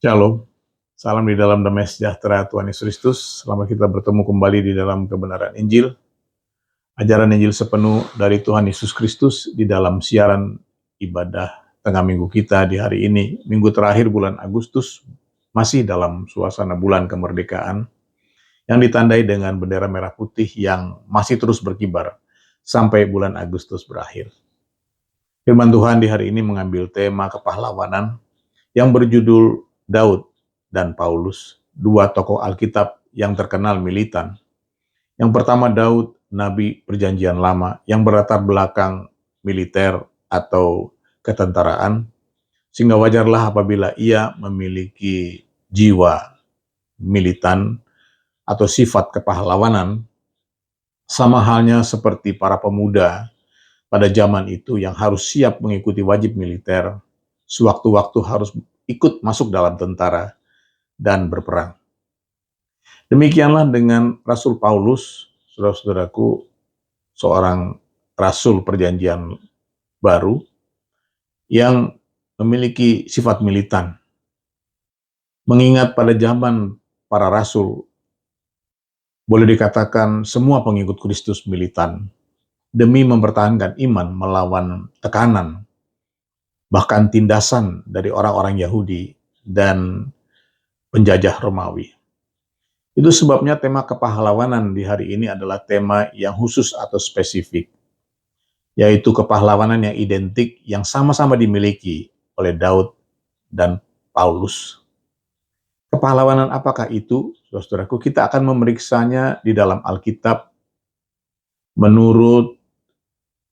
Shalom, salam di dalam damai sejahtera Tuhan Yesus Kristus. Selamat kita bertemu kembali di dalam kebenaran Injil. Ajaran Injil sepenuh dari Tuhan Yesus Kristus di dalam siaran ibadah tengah minggu kita di hari ini. Minggu terakhir bulan Agustus, masih dalam suasana bulan kemerdekaan yang ditandai dengan bendera merah putih yang masih terus berkibar sampai bulan Agustus berakhir. Firman Tuhan di hari ini mengambil tema kepahlawanan yang berjudul Daud dan Paulus, dua tokoh Alkitab yang terkenal militan. Yang pertama Daud, nabi perjanjian lama yang berlatar belakang militer atau ketentaraan, sehingga wajarlah apabila ia memiliki jiwa militan atau sifat kepahlawanan, sama halnya seperti para pemuda pada zaman itu yang harus siap mengikuti wajib militer, sewaktu-waktu harus ikut masuk dalam tentara dan berperang. Demikianlah dengan Rasul Paulus, saudara-saudaraku, seorang rasul perjanjian baru yang memiliki sifat militan. Mengingat pada zaman para rasul, boleh dikatakan semua pengikut Kristus militan demi mempertahankan iman melawan tekanan, bahkan tindasan dari orang-orang Yahudi dan penjajah Romawi. Itu sebabnya tema kepahlawanan di hari ini adalah tema yang khusus atau spesifik, yaitu kepahlawanan yang identik yang sama-sama dimiliki oleh Daud dan Paulus. Kepahlawanan apakah itu? Saudaraku, kita akan memeriksanya di dalam Alkitab menurut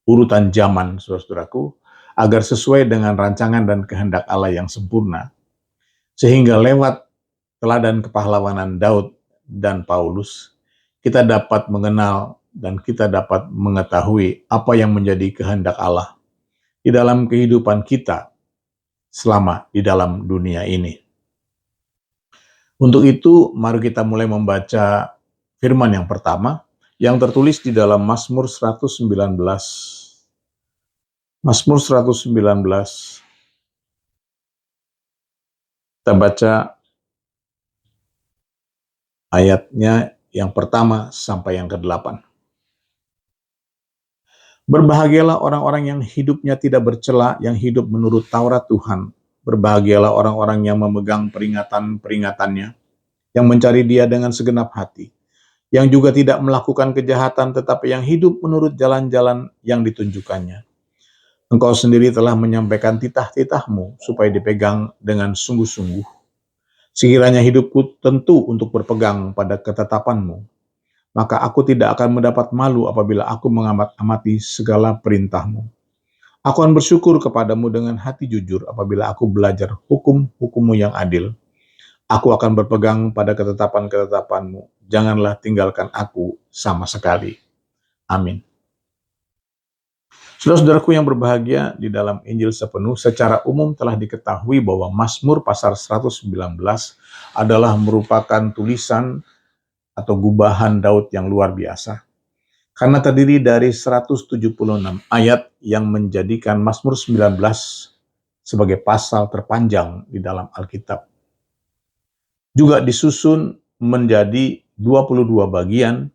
urutan zaman, saudaraku, agar sesuai dengan rancangan dan kehendak Allah yang sempurna, sehingga lewat teladan kepahlawanan Daud dan Paulus, kita dapat mengenal dan kita dapat mengetahui apa yang menjadi kehendak Allah di dalam kehidupan kita selama di dalam dunia ini. Untuk itu, mari kita mulai membaca firman yang pertama, yang tertulis di dalam Mazmur 119. Mazmur 119, kita baca ayatnya yang pertama sampai yang ke-8. Berbahagialah orang-orang yang hidupnya tidak bercela, yang hidup menurut Taurat Tuhan. Berbahagialah orang-orang yang memegang peringatan-peringatannya, yang mencari Dia dengan segenap hati, yang juga tidak melakukan kejahatan, tetapi yang hidup menurut jalan-jalan yang ditunjukkannya. Engkau sendiri telah menyampaikan titah-titahmu supaya dipegang dengan sungguh-sungguh. Sekiranya hidupku tentu untuk berpegang pada ketetapanmu, maka aku tidak akan mendapat malu apabila aku mengamat-amati segala perintahmu. Aku akan bersyukur kepadamu dengan hati jujur apabila aku belajar hukum-hukummu yang adil. Aku akan berpegang pada ketetapan-ketetapanmu. Janganlah tinggalkan aku sama sekali. Amin. Saudara-saudaraku yang berbahagia, di dalam Injil sepenuh, secara umum telah diketahui bahwa Mazmur pasal 119 adalah merupakan tulisan atau gubahan Daud yang luar biasa. Karena terdiri dari 176 ayat yang menjadikan Mazmur 19 sebagai pasal terpanjang di dalam Alkitab. Juga disusun menjadi 22 bagian,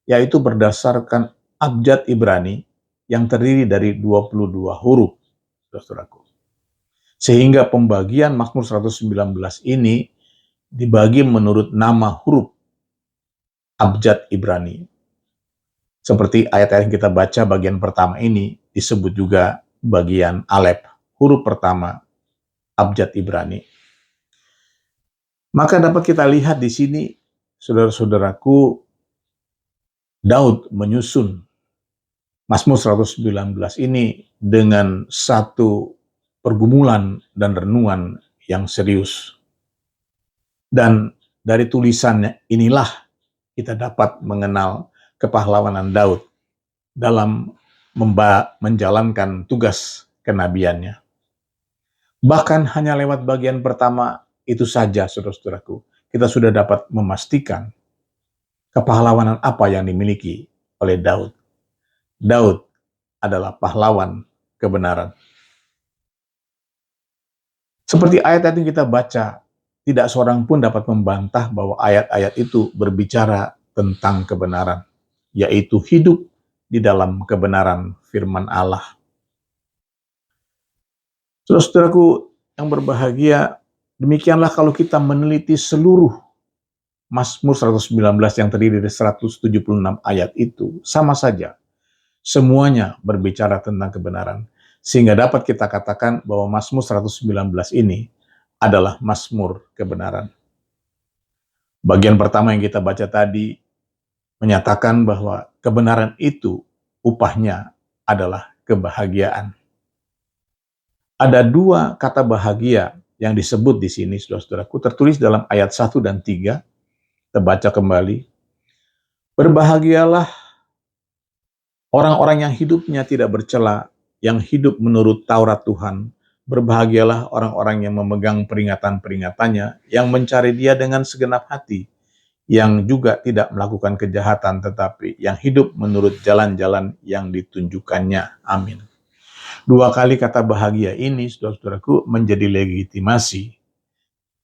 yaitu berdasarkan abjad Ibrani yang terdiri dari 22 huruf, saudaraku. Sehingga pembagian Mazmur 119 ini dibagi menurut nama huruf abjad Ibrani. Seperti ayat-ayat yang kita baca bagian pertama ini disebut juga bagian Alef, huruf pertama abjad Ibrani. Maka dapat kita lihat di sini, saudara-saudaraku, Daud menyusun Mazmur 119 ini dengan satu pergumulan dan renungan yang serius. Dan dari tulisannya inilah kita dapat mengenal kepahlawanan Daud dalam menjalankan tugas kenabiannya. Bahkan hanya lewat bagian pertama itu saja, saudara-saudaraku, kita sudah dapat memastikan kepahlawanan apa yang dimiliki oleh Daud. Daud adalah pahlawan kebenaran. Seperti ayat yang kita baca tidak seorang pun dapat membantah bahwa ayat-ayat itu berbicara tentang kebenaran, yaitu hidup di dalam kebenaran firman Allah. Saudara-saudaraku yang berbahagia, demikianlah kalau kita meneliti seluruh Mazmur 119 yang terdiri dari 176 ayat itu, sama saja. Semuanya berbicara tentang kebenaran. Sehingga dapat kita katakan bahwa Mazmur 119 ini adalah Mazmur kebenaran. Bagian pertama yang kita baca tadi menyatakan bahwa kebenaran itu upahnya adalah kebahagiaan. Ada dua kata bahagia yang disebut di sini, saudara-saudaraku, tertulis dalam ayat 1 dan 3. Kita baca kembali. Berbahagialah orang-orang yang hidupnya tidak bercela, yang hidup menurut Taurat Tuhan. Berbahagialah orang-orang yang memegang peringatan-peringatannya, yang mencari Dia dengan segenap hati, yang juga tidak melakukan kejahatan, tetapi yang hidup menurut jalan-jalan yang ditunjukkannya. Amin. Dua kali kata bahagia ini, saudara-saudaraku, menjadi legitimasi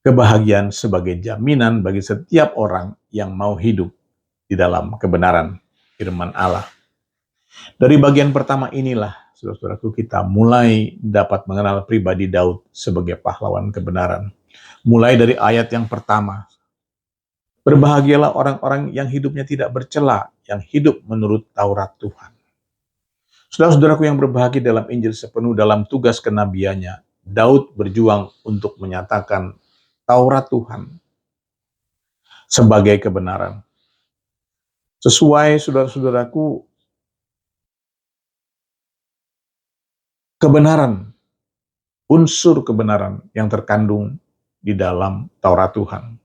kebahagiaan sebagai jaminan bagi setiap orang yang mau hidup di dalam kebenaran firman Allah. Dari bagian pertama inilah, saudara-saudaraku, kita mulai dapat mengenal pribadi Daud sebagai pahlawan kebenaran. Mulai dari ayat yang pertama, berbahagialah orang-orang yang hidupnya tidak bercela, yang hidup menurut Taurat Tuhan. Saudara-saudaraku yang berbahagia dalam Injil sepenuh dalam tugas kenabiannya, Daud berjuang untuk menyatakan Taurat Tuhan sebagai kebenaran. Sesuai, saudara-saudaraku, kebenaran, unsur kebenaran yang terkandung di dalam Taurat Tuhan.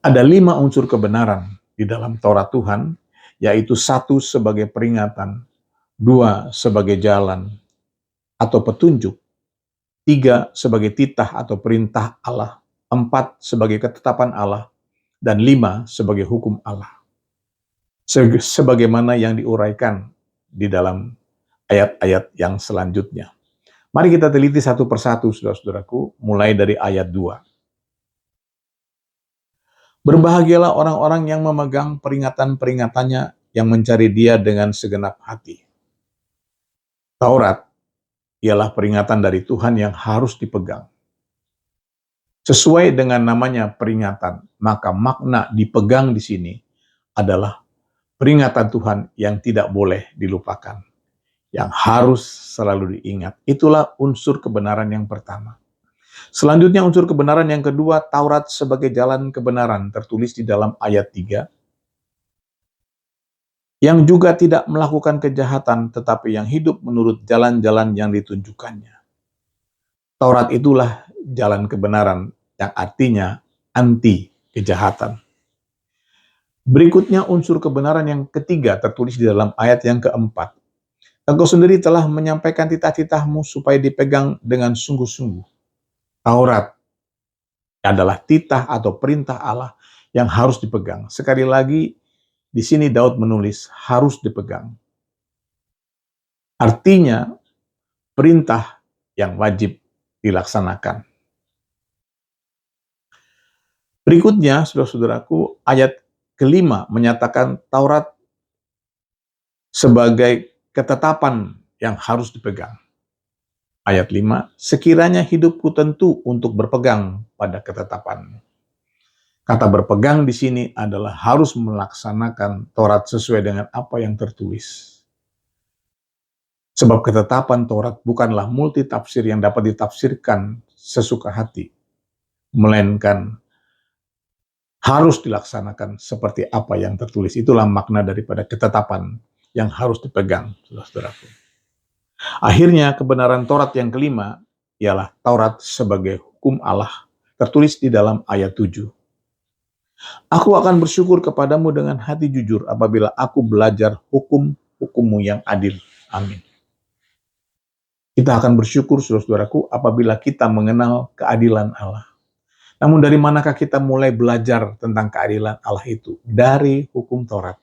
Ada 5 unsur kebenaran di dalam Taurat Tuhan, yaitu 1 sebagai peringatan, 2 sebagai jalan atau petunjuk, 3 sebagai titah atau perintah Allah, 4 sebagai ketetapan Allah, dan 5 sebagai hukum Allah. Sebagaimana yang diuraikan di dalam ayat-ayat yang selanjutnya. Mari kita teliti satu persatu, saudara-saudaraku, mulai dari ayat 2. Berbahagialah orang-orang yang memegang peringatan-peringatannya, yang mencari Dia dengan segenap hati. Taurat ialah peringatan dari Tuhan yang harus dipegang. Sesuai dengan namanya peringatan, maka makna dipegang di sini adalah peringatan Tuhan yang tidak boleh dilupakan, yang harus selalu diingat. Itulah unsur kebenaran yang pertama. Selanjutnya unsur kebenaran yang kedua, Taurat sebagai jalan kebenaran, tertulis di dalam ayat 3. Yang juga tidak melakukan kejahatan, tetapi yang hidup menurut jalan-jalan yang ditunjukkannya. Taurat itulah jalan kebenaran, yang artinya anti kejahatan. Berikutnya unsur kebenaran yang ketiga, tertulis di dalam ayat yang keempat. Engkau sendiri telah menyampaikan titah-titahmu supaya dipegang dengan sungguh-sungguh. Taurat adalah titah atau perintah Allah yang harus dipegang. Sekali lagi, di sini Daud menulis harus dipegang. Artinya, perintah yang wajib dilaksanakan. Berikutnya, saudara-saudaraku, ayat kelima menyatakan Taurat sebagai ketetapan yang harus dipegang. Ayat 5, sekiranya hidupku tentu untuk berpegang pada ketetapan. Kata berpegang di sini adalah harus melaksanakan Taurat sesuai dengan apa yang tertulis. Sebab ketetapan Taurat bukanlah multitafsir yang dapat ditafsirkan sesuka hati, melainkan harus dilaksanakan seperti apa yang tertulis. Itulah makna daripada ketetapan yang harus dipegang, saudara-saudaraku. Akhirnya kebenaran Taurat yang kelima ialah Taurat sebagai hukum Allah, tertulis di dalam ayat 7. Aku akan bersyukur kepadamu dengan hati jujur apabila aku belajar hukum-hukummu yang adil. Amin. Kita akan bersyukur, saudara-saudaraku, apabila kita mengenal keadilan Allah. Namun dari manakah kita mulai belajar tentang keadilan Allah itu? Dari hukum Taurat.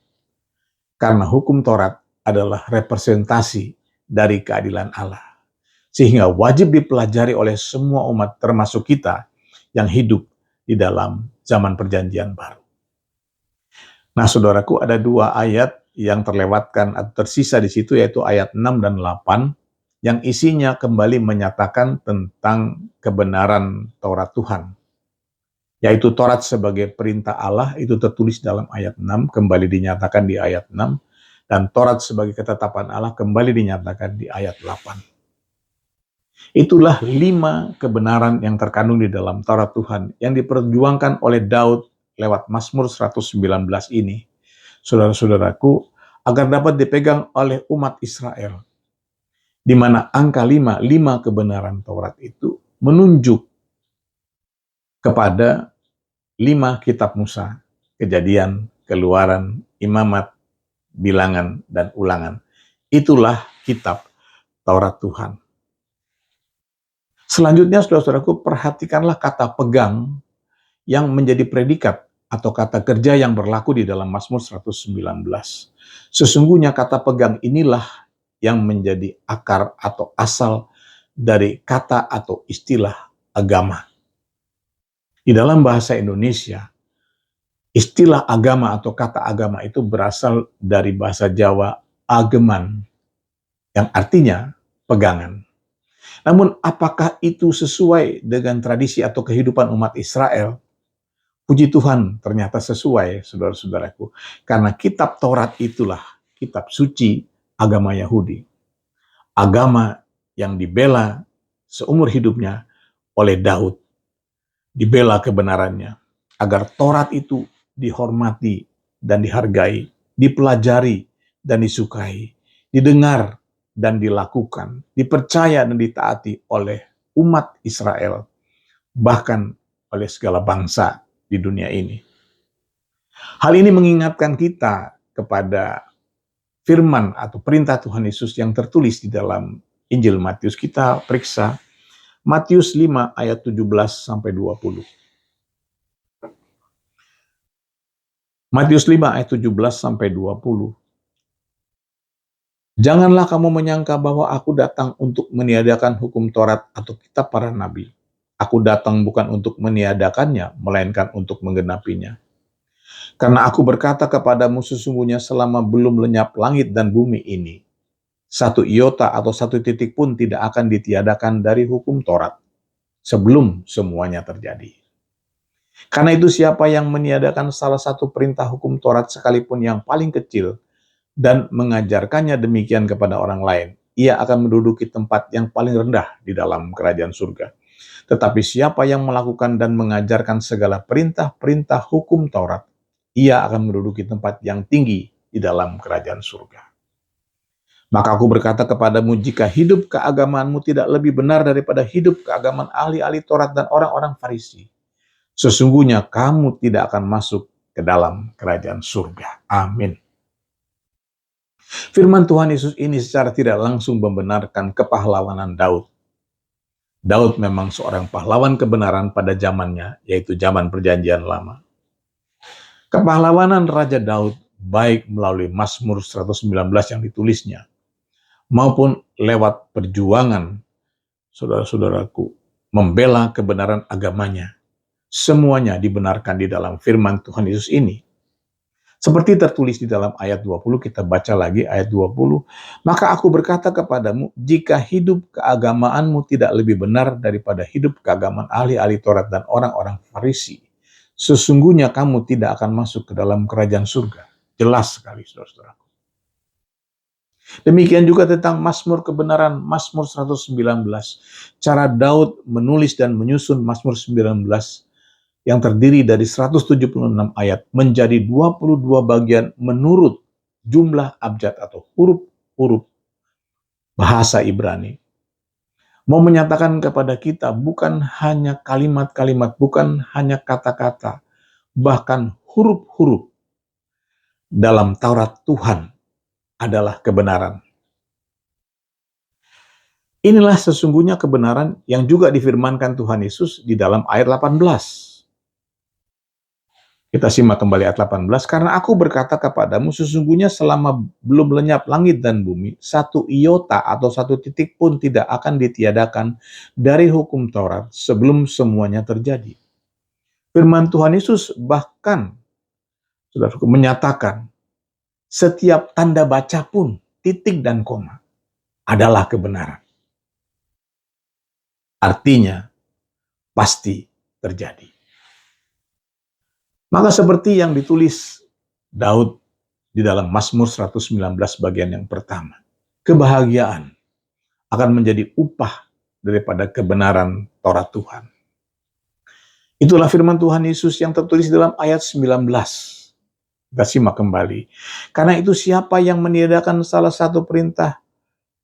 Karena hukum Taurat adalah representasi dari keadilan Allah. Sehingga wajib dipelajari oleh semua umat, termasuk kita yang hidup di dalam zaman perjanjian baru. Nah, saudaraku, ada dua ayat yang terlewatkan atau tersisa di situ, yaitu ayat 6 dan 8, yang isinya kembali menyatakan tentang kebenaran Taurat Tuhan. Yaitu Taurat sebagai perintah Allah, itu tertulis dalam ayat 6, kembali dinyatakan di ayat 6, dan Taurat sebagai ketetapan Allah kembali dinyatakan di ayat 8. Itulah 5 kebenaran yang terkandung di dalam Taurat Tuhan, yang diperjuangkan oleh Daud lewat Mazmur 119 ini, saudara-saudaraku, agar dapat dipegang oleh umat Israel, di mana angka 5 kebenaran Taurat itu menunjuk kepada 5 kitab Musa, Kejadian, Keluaran, Imamat, Bilangan, dan Ulangan. Itulah kitab Taurat Tuhan. Selanjutnya, saudara-saudaraku, perhatikanlah kata pegang yang menjadi predikat atau kata kerja yang berlaku di dalam Mazmur 119. Sesungguhnya kata pegang inilah yang menjadi akar atau asal dari kata atau istilah agama. Di dalam bahasa Indonesia, istilah agama atau kata agama itu berasal dari bahasa Jawa ageman, yang artinya pegangan. Namun apakah itu sesuai dengan tradisi atau kehidupan umat Israel? Puji Tuhan, ternyata sesuai, saudara-saudaraku. Karena kitab Taurat itulah kitab suci agama Yahudi. Agama yang dibela seumur hidupnya oleh Daud. Dibela kebenarannya. Agar Taurat itu dihormati dan dihargai, dipelajari dan disukai, didengar dan dilakukan, dipercaya dan ditaati oleh umat Israel, bahkan oleh segala bangsa di dunia ini. Hal ini mengingatkan kita kepada firman atau perintah Tuhan Yesus yang tertulis di dalam Injil Matius. Kita periksa Matius 5 ayat 17 sampai 20. Matius 5 ayat 17 sampai 20. Janganlah kamu menyangka bahwa aku datang untuk meniadakan hukum Taurat atau kitab para nabi. Aku datang bukan untuk meniadakannya, melainkan untuk menggenapinya. Karena aku berkata kepadamu, sesungguhnya selama belum lenyap langit dan bumi ini, satu iota atau satu titik pun tidak akan ditiadakan dari hukum Taurat sebelum semuanya terjadi. Karena itu siapa yang meniadakan salah satu perintah hukum Taurat sekalipun yang paling kecil, dan mengajarkannya demikian kepada orang lain, ia akan menduduki tempat yang paling rendah di dalam kerajaan surga. Tetapi siapa yang melakukan dan mengajarkan segala perintah-perintah hukum Taurat, ia akan menduduki tempat yang tinggi di dalam kerajaan surga. Maka aku berkata kepadamu, jika hidup keagamaanmu tidak lebih benar daripada hidup keagamaan ahli-ahli Taurat dan orang-orang Farisi, sesungguhnya kamu tidak akan masuk ke dalam kerajaan surga. Amin. Firman Tuhan Yesus ini secara tidak langsung membenarkan kepahlawanan Daud. Daud memang seorang pahlawan kebenaran pada zamannya, yaitu zaman perjanjian lama. Kepahlawanan Raja Daud baik melalui Mazmur 119 yang ditulisnya, maupun lewat perjuangan saudara-saudaraku membela kebenaran agamanya. Semuanya dibenarkan di dalam firman Tuhan Yesus ini. Seperti tertulis di dalam ayat 20, kita baca lagi ayat 20. Maka aku berkata kepadamu, jika hidup keagamaanmu tidak lebih benar daripada hidup keagamaan ahli-ahli Taurat dan orang-orang Farisi, sesungguhnya kamu tidak akan masuk ke dalam kerajaan surga. Jelas sekali, saudara-saudaraku. Demikian juga tentang Mazmur kebenaran, Mazmur 119. Cara Daud menulis dan menyusun Mazmur 19 yang terdiri dari 176 ayat menjadi 22 bagian menurut jumlah abjad atau huruf-huruf bahasa Ibrani. Mau menyatakan kepada kita bukan hanya kalimat-kalimat, bukan hanya kata-kata, bahkan huruf-huruf dalam Taurat Tuhan adalah kebenaran. Inilah sesungguhnya kebenaran yang juga difirmankan Tuhan Yesus di dalam ayat 18. Kita simak kembali ayat 18. Karena aku berkata kepadamu, sesungguhnya selama belum lenyap langit dan bumi, satu iota atau satu titik pun tidak akan ditiadakan dari hukum Taurat sebelum semuanya terjadi. Firman Tuhan Yesus bahkan, saudaraku, menyatakan setiap tanda baca pun, titik dan koma, adalah kebenaran. Artinya, pasti terjadi. Maka seperti yang ditulis Daud di dalam Mazmur 119 bagian yang pertama, kebahagiaan akan menjadi upah daripada kebenaran Taurat Tuhan. Itulah firman Tuhan Yesus yang tertulis dalam ayat 19. Kita simak kembali. Karena itu siapa yang meniadakan salah satu perintah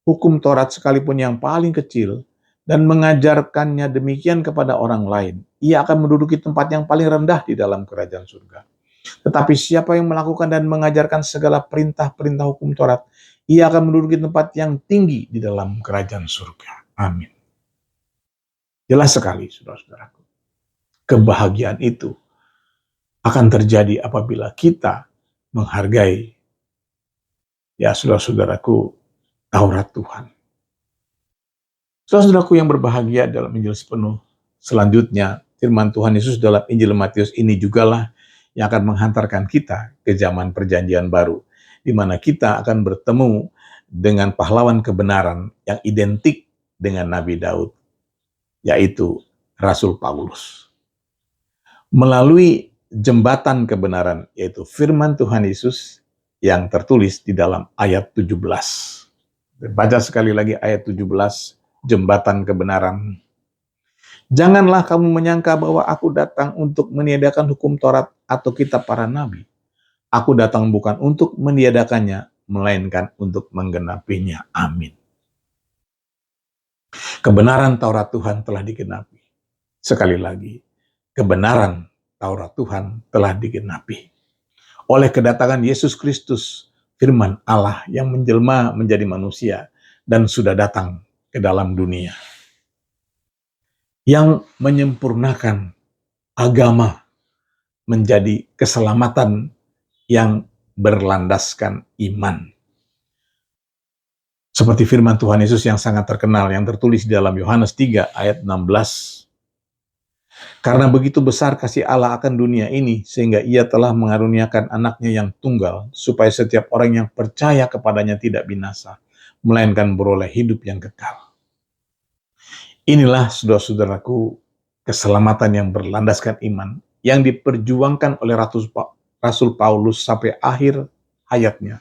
hukum Taurat sekalipun yang paling kecil dan mengajarkannya demikian kepada orang lain, ia akan menduduki tempat yang paling rendah di dalam kerajaan surga. Tetapi siapa yang melakukan dan mengajarkan segala perintah-perintah hukum Taurat, ia akan menduduki tempat yang tinggi di dalam kerajaan surga. Amin. Jelas sekali, saudara-saudaraku. Kebahagiaan itu akan terjadi apabila kita menghargai, ya saudara-saudaraku, Taurat Tuhan. Saudara-saudaraku yang berbahagia dalam Injil sepenuh, selanjutnya firman Tuhan Yesus dalam Injil Matius ini jugalah yang akan menghantarkan kita ke zaman perjanjian baru, di mana kita akan bertemu dengan pahlawan kebenaran yang identik dengan Nabi Daud, yaitu Rasul Paulus. Melalui jembatan kebenaran, yaitu firman Tuhan Yesus yang tertulis di dalam ayat 17. Baca sekali lagi ayat 17, jembatan kebenaran. Janganlah kamu menyangka bahwa aku datang untuk meniadakan hukum Taurat atau kitab para nabi. Aku datang bukan untuk meniadakannya, melainkan untuk menggenapinya. Amin. Kebenaran Taurat Tuhan telah digenapi. Sekali lagi, kebenaran Taurat Tuhan telah digenapi oleh kedatangan Yesus Kristus, firman Allah yang menjelma menjadi manusia dan sudah datang ke dalam dunia, yang menyempurnakan agama menjadi keselamatan yang berlandaskan iman. Seperti firman Tuhan Yesus yang sangat terkenal, yang tertulis di dalam Yohanes 3 ayat 16. Karena begitu besar kasih Allah akan dunia ini, sehingga ia telah mengaruniakan anaknya yang tunggal, supaya setiap orang yang percaya kepadanya tidak binasa, melainkan beroleh hidup yang kekal. Inilah, saudara-saudaraku, keselamatan yang berlandaskan iman, yang diperjuangkan oleh Rasul Paulus sampai akhir hayatnya,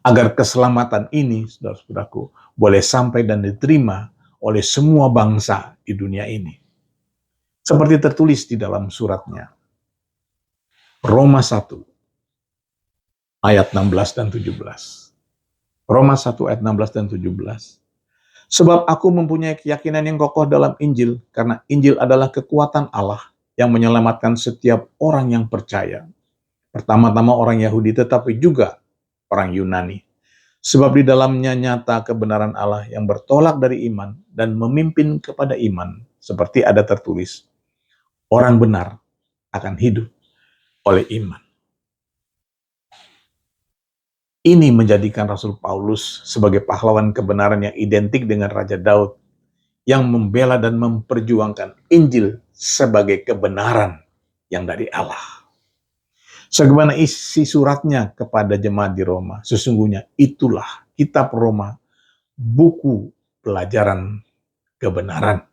agar keselamatan ini, saudara-saudaraku, boleh sampai dan diterima oleh semua bangsa di dunia ini. Seperti tertulis di dalam suratnya, Roma 1, ayat 16 dan 17. Roma 1, ayat 16 dan 17. Sebab aku mempunyai keyakinan yang kokoh dalam Injil, karena Injil adalah kekuatan Allah yang menyelamatkan setiap orang yang percaya. Pertama-tama orang Yahudi, tetapi juga orang Yunani. Sebab di dalamnya nyata kebenaran Allah yang bertolak dari iman dan memimpin kepada iman, seperti ada tertulis, orang benar akan hidup oleh iman. Ini menjadikan Rasul Paulus sebagai pahlawan kebenaran yang identik dengan Raja Daud, yang membela dan memperjuangkan Injil sebagai kebenaran yang dari Allah. Sebagaimana isi suratnya kepada jemaat di Roma, sesungguhnya itulah kitab Roma, buku pelajaran kebenaran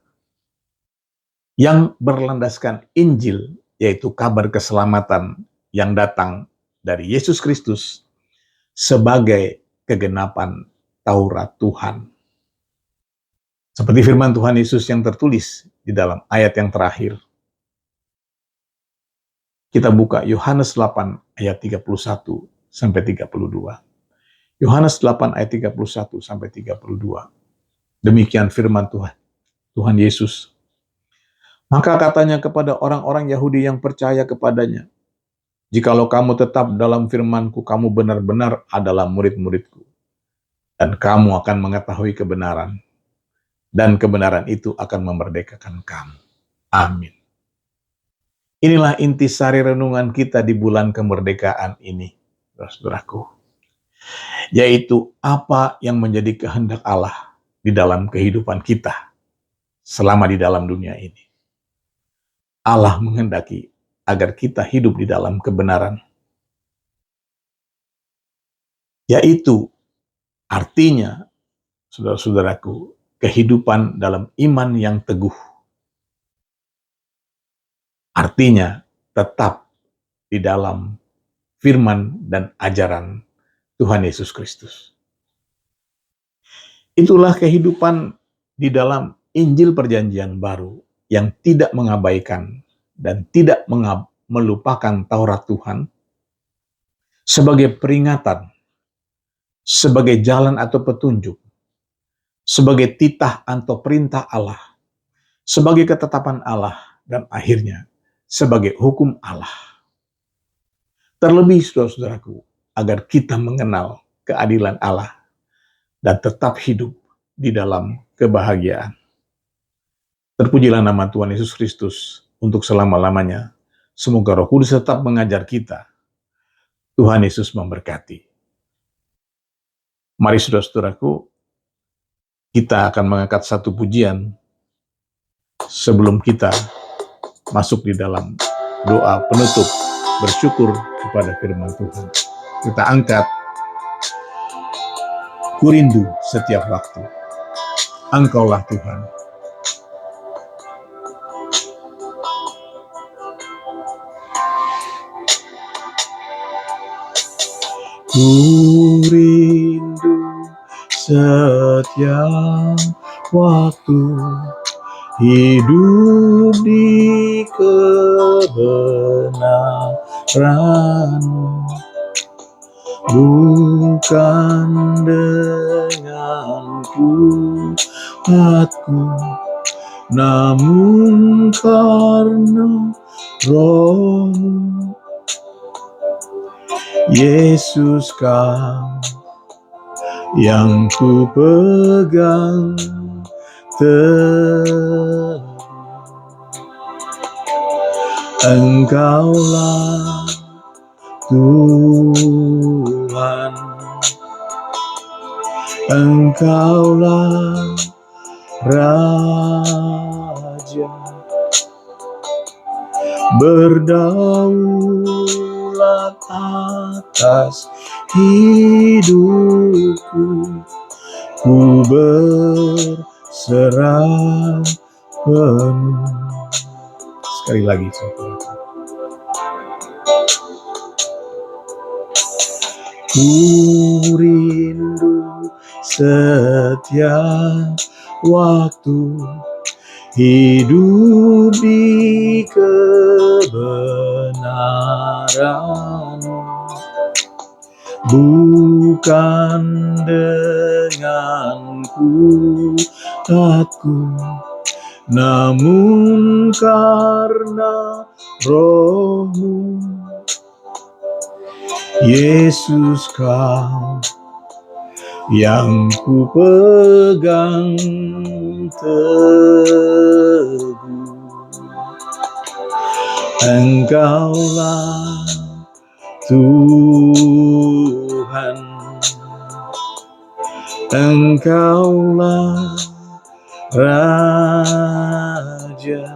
yang berlandaskan Injil, yaitu kabar keselamatan yang datang dari Yesus Kristus sebagai kegenapan Taurat Tuhan. Seperti firman Tuhan Yesus yang tertulis di dalam ayat yang terakhir. Kita buka Yohanes 8 ayat 31 sampai 32. Yohanes 8 ayat 31 sampai 32. Demikian firman Tuhan Yesus. Maka katanya kepada orang-orang Yahudi yang percaya kepadanya, jikalau kamu tetap dalam firman-Ku, kamu benar-benar adalah murid-murid-Ku, dan kamu akan mengetahui kebenaran, dan kebenaran itu akan memerdekakan kamu. Amin. Inilah intisari renungan kita di bulan kemerdekaan ini, saudaraku, yaitu apa yang menjadi kehendak Allah di dalam kehidupan kita selama di dalam dunia ini. Allah menghendaki agar kita hidup di dalam kebenaran. Yaitu artinya, saudara-saudaraku, kehidupan dalam iman yang teguh. Artinya tetap di dalam firman dan ajaran Tuhan Yesus Kristus. Itulah kehidupan di dalam Injil Perjanjian Baru yang tidak mengabaikan dan tidak melupakan Taurat Tuhan sebagai peringatan, sebagai jalan atau petunjuk, sebagai titah atau perintah Allah, sebagai ketetapan Allah, dan akhirnya sebagai hukum Allah. Terlebih, saudara-saudaraku, agar kita mengenal keadilan Allah dan tetap hidup di dalam kebahagiaan. Terpujilah nama Tuhan Yesus Kristus untuk selama-lamanya. Semoga Roh Kudus tetap mengajar kita. Tuhan Yesus memberkati. Mari saudara-saudaraku, kita akan mengangkat satu pujian sebelum kita masuk di dalam doa penutup bersyukur kepada firman Tuhan. Kita angkat Ku rindu setiap waktu, Engkaulah Tuhan. Ku rindu setiap waktu, hidup di kebenaran-Mu, bukan dengan kuatku, namun karena Roh-Mu. Yesus, Kau yang ku pegang teguh, Engkaulah Tuhan, Engkaulah Raja, berdaulat atas hidupku, ku berserah penuh. Sekali lagi, saudara. Ku rindu setiap waktu, hidup di kebenaran-Mu, bukan dengan kuatku, namun karena Roh-Mu. Yesus, Kau yang ku pegang teguh, Engkaulah Tuhan, Engkaulah Raja,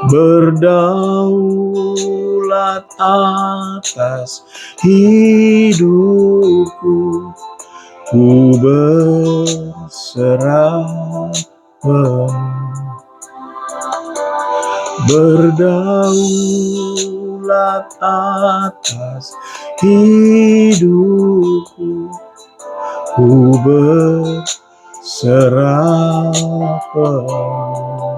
berdaulat atas hidupku, ku berserah penuh. Berdaulat atas hidupku, ku berserah penuh.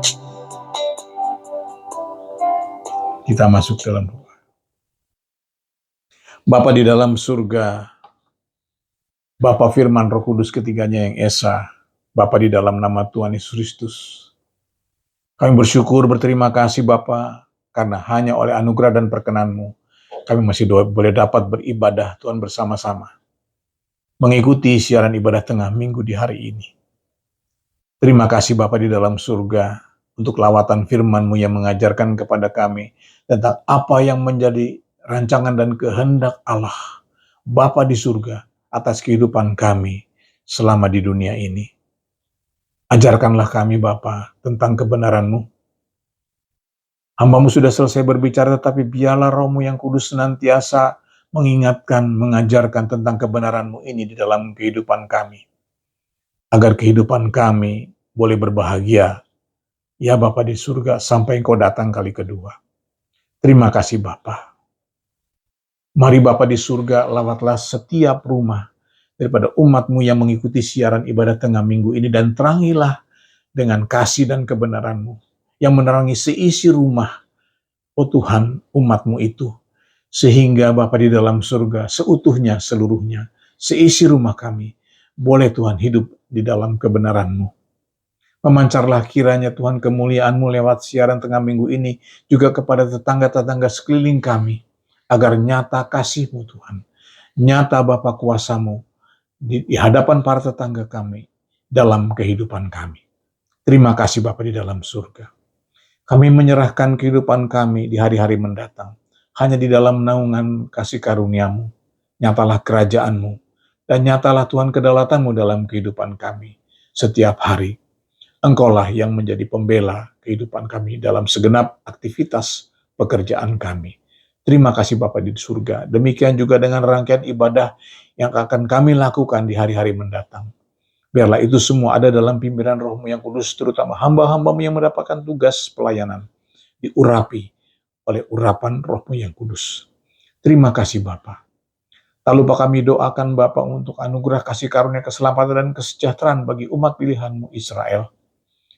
Kita masuk dalam doa. Bapa di dalam surga, Bapa firman Roh Kudus ketiganya yang esa, Bapa di dalam nama Tuhan Yesus Kristus, kami bersyukur, berterima kasih Bapa, karena hanya oleh anugerah dan perkenan-Mu, kami masih boleh dapat beribadah Tuhan bersama-sama, mengikuti siaran ibadah tengah minggu di hari ini. Terima kasih Bapa di dalam surga, untuk lawatan firman-Mu yang mengajarkan kepada kami tentang apa yang menjadi rancangan dan kehendak Allah, Bapa di surga, atas kehidupan kami selama di dunia ini. Ajarkanlah kami Bapa tentang kebenaran-Mu. Hamba-Mu sudah selesai berbicara, tetapi biarlah Roh-Mu yang kudus senantiasa mengingatkan, mengajarkan tentang kebenaran-Mu ini di dalam kehidupan kami. Agar kehidupan kami boleh berbahagia, ya Bapa di surga, sampai Engkau datang kali kedua. Terima kasih Bapa. Mari Bapa di surga, lawatlah setiap rumah daripada umat-Mu yang mengikuti siaran ibadah tengah minggu ini, dan terangilah dengan kasih dan kebenaran-Mu yang menerangi seisi rumah, oh Tuhan, umat-Mu itu. Sehingga Bapa di dalam surga, seutuhnya, seluruhnya, seisi rumah kami, boleh Tuhan hidup di dalam kebenaran-Mu. Memancarlah kiranya Tuhan kemuliaan-Mu lewat siaran tengah minggu ini, juga kepada tetangga-tetangga sekeliling kami, agar nyata kasih-Mu Tuhan, nyata Bapa kuasa-Mu di hadapan para tetangga kami, dalam kehidupan kami. Terima kasih Bapa di dalam surga. Kami menyerahkan kehidupan kami di hari-hari mendatang, hanya di dalam naungan kasih karunia-Mu. Nyatalah kerajaan-Mu, dan nyatalah Tuhan kedaulatan-Mu dalam kehidupan kami. Setiap hari, Engkaulah yang menjadi pembela kehidupan kami dalam segenap aktivitas pekerjaan kami. Terima kasih Bapa di surga. Demikian juga dengan rangkaian ibadah yang akan kami lakukan di hari-hari mendatang. Biarlah itu semua ada dalam pimpinan Roh-Mu yang kudus, terutama hamba-hamba-Mu yang mendapatkan tugas pelayanan, diurapi oleh urapan Roh-Mu yang kudus. Terima kasih Bapa. Tak lupa kami doakan Bapa untuk anugerah kasih karunia keselamatan dan kesejahteraan bagi umat pilihan-Mu Israel,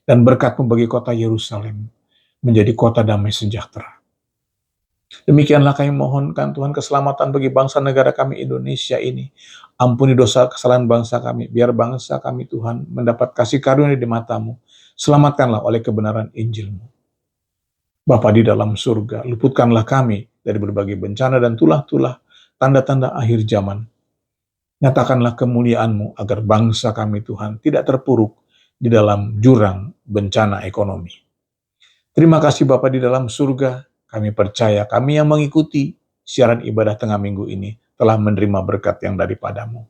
dan berkat-Mu bagi kota Yerusalem menjadi kota damai sejahtera. Demikianlah kami mohonkan Tuhan keselamatan bagi bangsa negara kami Indonesia ini. Ampuni dosa kesalahan bangsa kami, biar bangsa kami Tuhan mendapat kasih karunia di mata-Mu. Selamatkanlah oleh kebenaran Injil-Mu. Bapa di dalam surga, luputkanlah kami dari berbagai bencana dan tulah-tulah tanda-tanda akhir zaman. Nyatakanlah kemuliaan-Mu agar bangsa kami Tuhan tidak terpuruk di dalam jurang bencana ekonomi. Terima kasih Bapa di dalam surga, kami percaya kami yang mengikuti siaran ibadah tengah minggu ini telah menerima berkat yang daripada-Mu.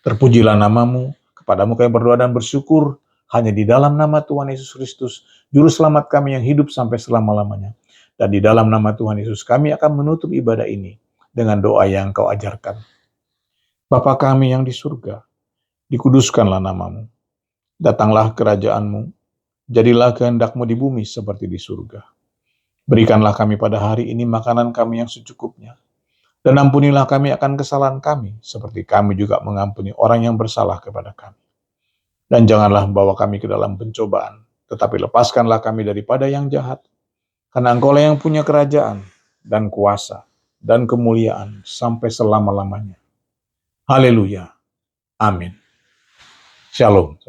Terpujilah nama-Mu, kepadamu kami berdoa dan bersyukur, hanya di dalam nama Tuhan Yesus Kristus, Juru Selamat kami yang hidup sampai selama-lamanya. Dan di dalam nama Tuhan Yesus kami akan menutup ibadah ini dengan doa yang Kau ajarkan. Bapa kami yang di surga, dikuduskanlah nama-Mu. Datanglah kerajaan-Mu, jadilah kehendak-Mu di bumi seperti di surga. Berikanlah kami pada hari ini makanan kami yang secukupnya. Dan ampunilah kami akan kesalahan kami, seperti kami juga mengampuni orang yang bersalah kepada kami. Dan janganlah membawa kami ke dalam pencobaan, tetapi lepaskanlah kami daripada yang jahat. Karena Engkaulah yang punya kerajaan, dan kuasa, dan kemuliaan, sampai selama-lamanya. Haleluya. Amin. Shalom.